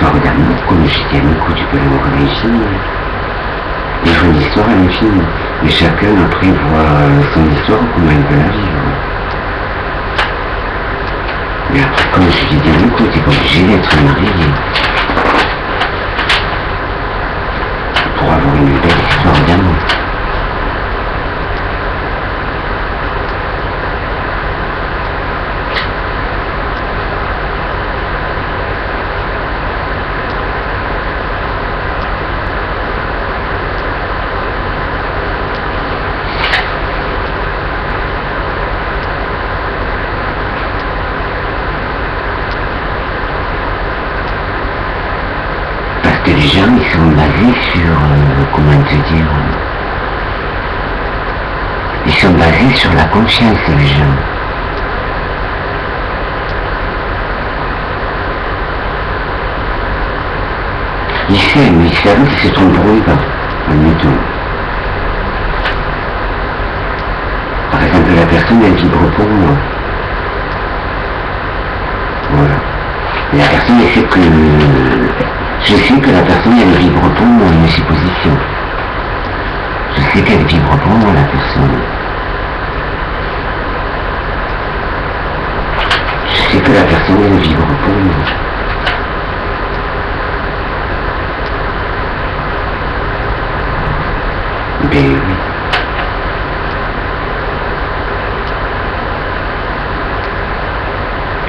histoire d'amour, comme je dis à Nico, tu peux le voir à l'infini. Vivre une histoire à l'infini. Mais chacun après voit son histoire, comment il veut la vivre. Mais après, comme je dis à Nico, tu n'es pas obligé d'être marié. Pour avoir une belle histoire d'amour. Les gens, ils sont basés sur, comment te dire, ils sont basés sur la confiance, les gens. Ils s'aiment, mais ils savent qu'ils se tromperont pas, admettons. Par exemple, la personne, elle vibre pour moi. Voilà. Et la personne, elle sait que... Je sais que la personne, elle vibre pour moi, une supposition. Je sais qu'elle vibre pour moi, la personne. Je sais que la personne, elle vibre pour moi. Ben oui.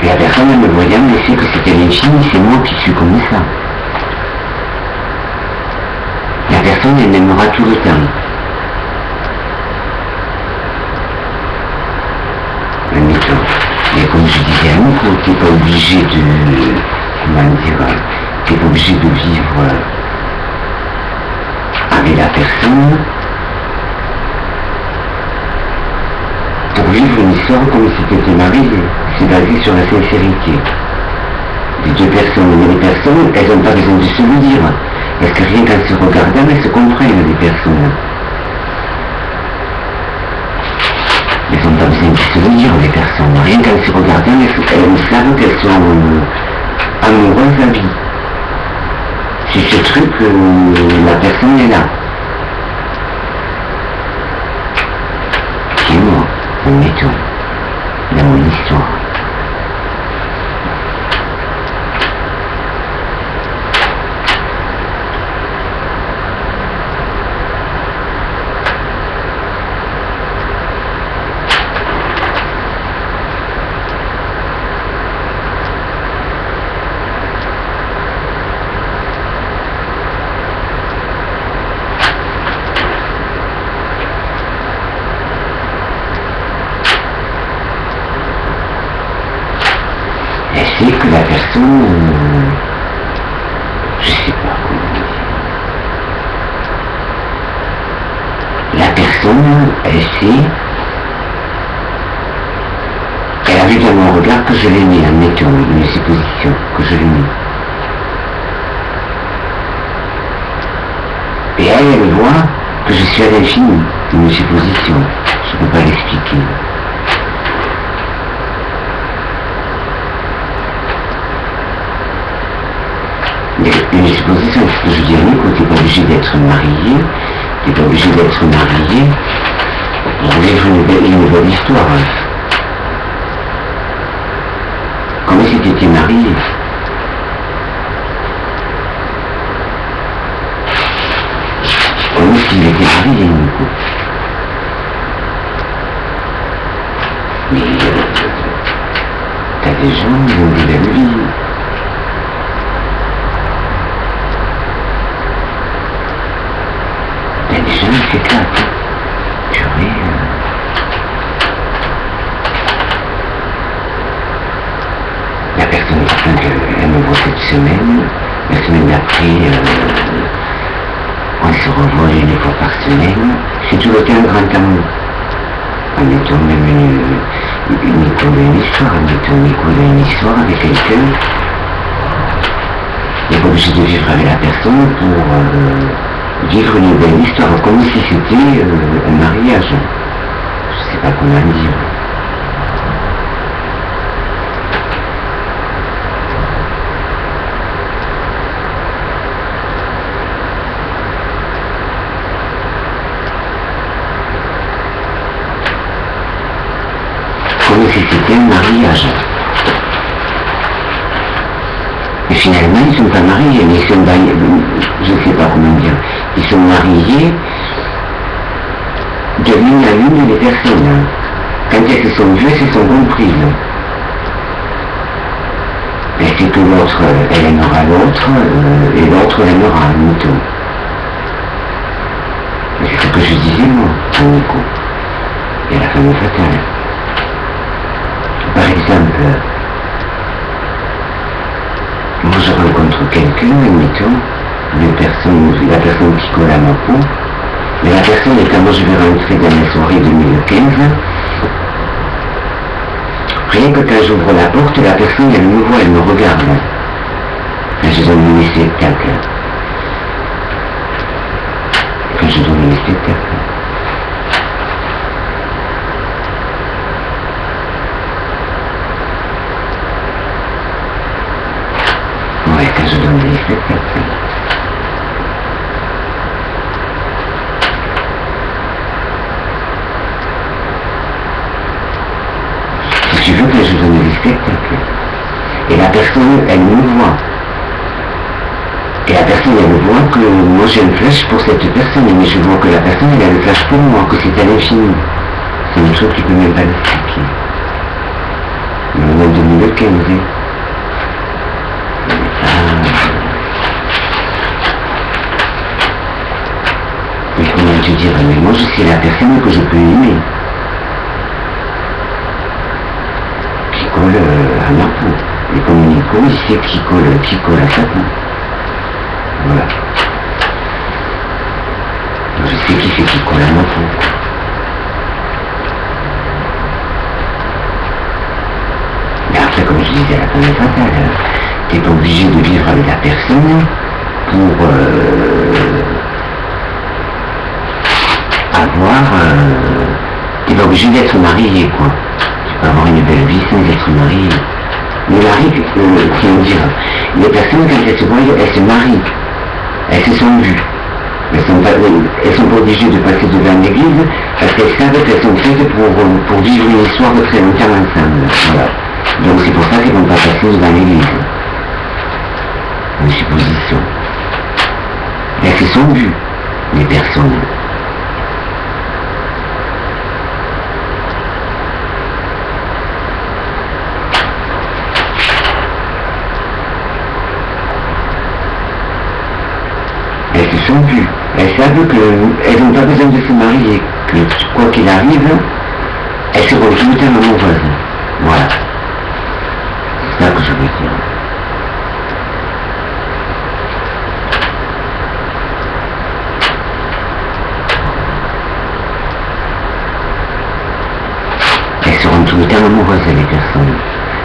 Et la personne, elle me voyant, elle sait que c'était l'infini, c'est moi qui suis comme ça. La personne, elle m'aimera tout le temps. Admettons. Et comme je disais à Nico, tu n'es pas obligé de... Comment dire... Tu n'es pas obligé de vivre avec la personne pour vivre une histoire comme si tu étais marié. C'est basé sur la sincérité des deux personnes. Mais les personnes, elles n'ont pas besoin de se le dire. Parce que rien qu'en se regardant, elles se comprennent, les personnes. Elles n'ont pas besoin de se le dire, les personnes. Rien qu'en se regardant, elles savent qu'elles sont amoureuses à vie. C'est ce truc que la personne est là. Qui est moi, admettons, dans mon histoire. C'est que la personne, je sais pas comment dire. La personne, elle sait, elle a vu dans mon regard que je l'aimais, admettons, une supposition, que je l'aimais. Et elle voit que je suis à l'infini, une supposition, je ne peux pas l'expliquer. Une supposition, ce que je dis à Nico, tu n'es pas obligé d'être marié, tu n'es pas obligé d'être marié pour vivre une belle histoire. Comme si tu étais marié. Comme s'il était marié, Nico. Mais t'as des gens qui ont des belles vies. C'est ça, purée. La personne elle me voit cette semaine, la semaine d'après, on se revoit une fois par semaine, c'est tout le temps un grand amour. Admettons même une histoire, admettons une histoire avec quelqu'un. On n'est pas obligé de vivre avec la personne pour vivre une belle histoire, comme si c'était un mariage. Je sais pas comment dire. un mariage. Et finalement, ils ne sont pas mariés, mais ils sont mariés, je ne sais pas comment dire, ils sont mariés de l'une à l'une des personnes. Quand elles se sont vues, elles se sont comprises. Et c'est que l'autre, elle aimera l'autre, et l'autre l'aimera, un mouton. Mais c'est ce que je disais, moi, à Nico. Et la femme fatale. Par exemple, moi je rencontre quelqu'un, admettons, la personne qui colle à ma peau, mais la personne, quand moi je vais rentrer dans la soirée 2015, rien que quand j'ouvre la porte, la personne, elle me voit, elle me regarde. Quand je donne mes spectacles. Quand je donne mes spectacles. Ouais, quand je donne des spectacles. Si tu veux que je donne des spectacles. Et la personne, elle me voit. Et la personne, elle me voit que moi j'ai un flash pour cette personne, mais je vois que la personne, elle a le flash pour moi, que c'est à l'infini. C'est une chose qui peut même pas l'expliquer. Mais on est en 2015. Mais comment te dire, mais moi je sais la personne que je peux aimer. Qui colle à ma peau. Et comme Nico, il sait qui colle à sa peau. Voilà. Je sais qui c'est qui colle à ma peau. Mais après, comme je disais à la fin fatale, t'es pas obligé de vivre avec la personne pour t'es pas obligé d'être marié, quoi. Tu peux avoir une belle vie sans être marié. Mais comment dire, les personnes, quand elles se voient, elles se marient. Elles se sont vues. Elles sont pas obligées de passer devant l'église parce qu'elles savent qu'elles sont faites pour vivre une histoire de très longtemps ensemble. Voilà. Donc c'est pour ça qu'elles ne vont pas passer devant l'église. Une supposition. Elles se sont vues, les personnes. Elles se sont vues. Elles savent qu'elles n'ont pas besoin de se marier, que quoi qu'il arrive, elles seront tout le temps amoureuses. Voilà. C'est ça que je veux dire. Elles seront tout le temps amoureuses, les personnes.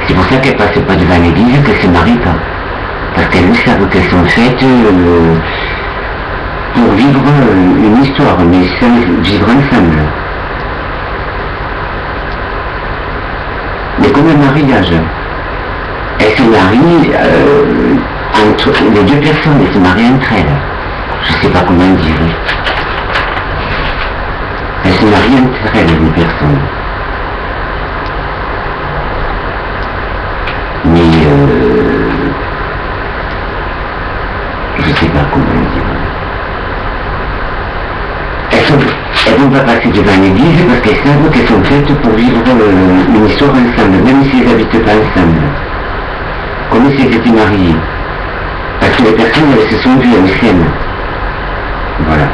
C'est pour ça qu'elles ne passent pas devant l'église, qu'elles ne se marient pas. Parce qu'elles savent qu'elles sont faites pour vivre une histoire, mais sans vivre ensemble. Mais comme un mariage, elles se marient entre les deux personnes, elles se marient entre elles. Je ne sais pas comment dire. Elles se marient entre elles, les personnes. Mais je ne sais pas comment dire. Elles ne vont pas passer devant l'église parce qu'elles savent qu'elles sont faites pour vivre une histoire ensemble, même si elles n'habitent pas ensemble. Comme si elles étaient mariées. Parce que les personnes, elles se sont vues, elles s'aiment. Voilà.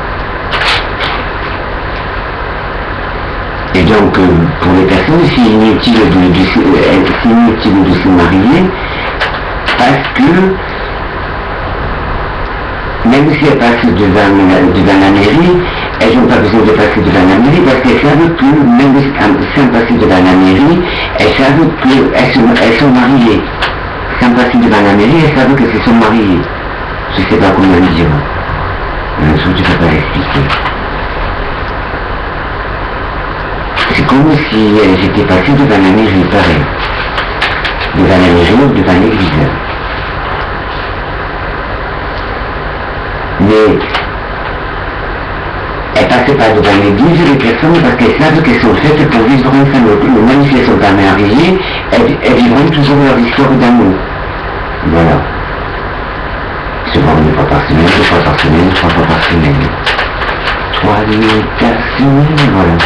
Et donc, pour les personnes, c'est inutile de se marier parce que même si elles passent devant la mairie, elles n'ont pas besoin de passer devant la mairie parce qu'elles savent que, même sans passer devant la mairie, elles savent qu'elles sont mariées. Sans passer devant la mairie, elles savent qu'elles se sont mariées. Je ne sais pas comment le dire. Un jour, je ne peux pas l'expliquer. C'est comme si elles étaient passées devant la mairie, pareil. Devant la mairie ou devant l'église. Mais Elles passaient pas devant l'église, les personnes, parce qu'elles savent qu'elles sont faites pour vivre ensemble. Même si elles sont pas mariées, elles vivront toujours leur histoire d'amour. Voilà. Souvent une fois par semaine, 2 fois par semaine, 3 fois par semaine. 3 nuits par semaine, voilà.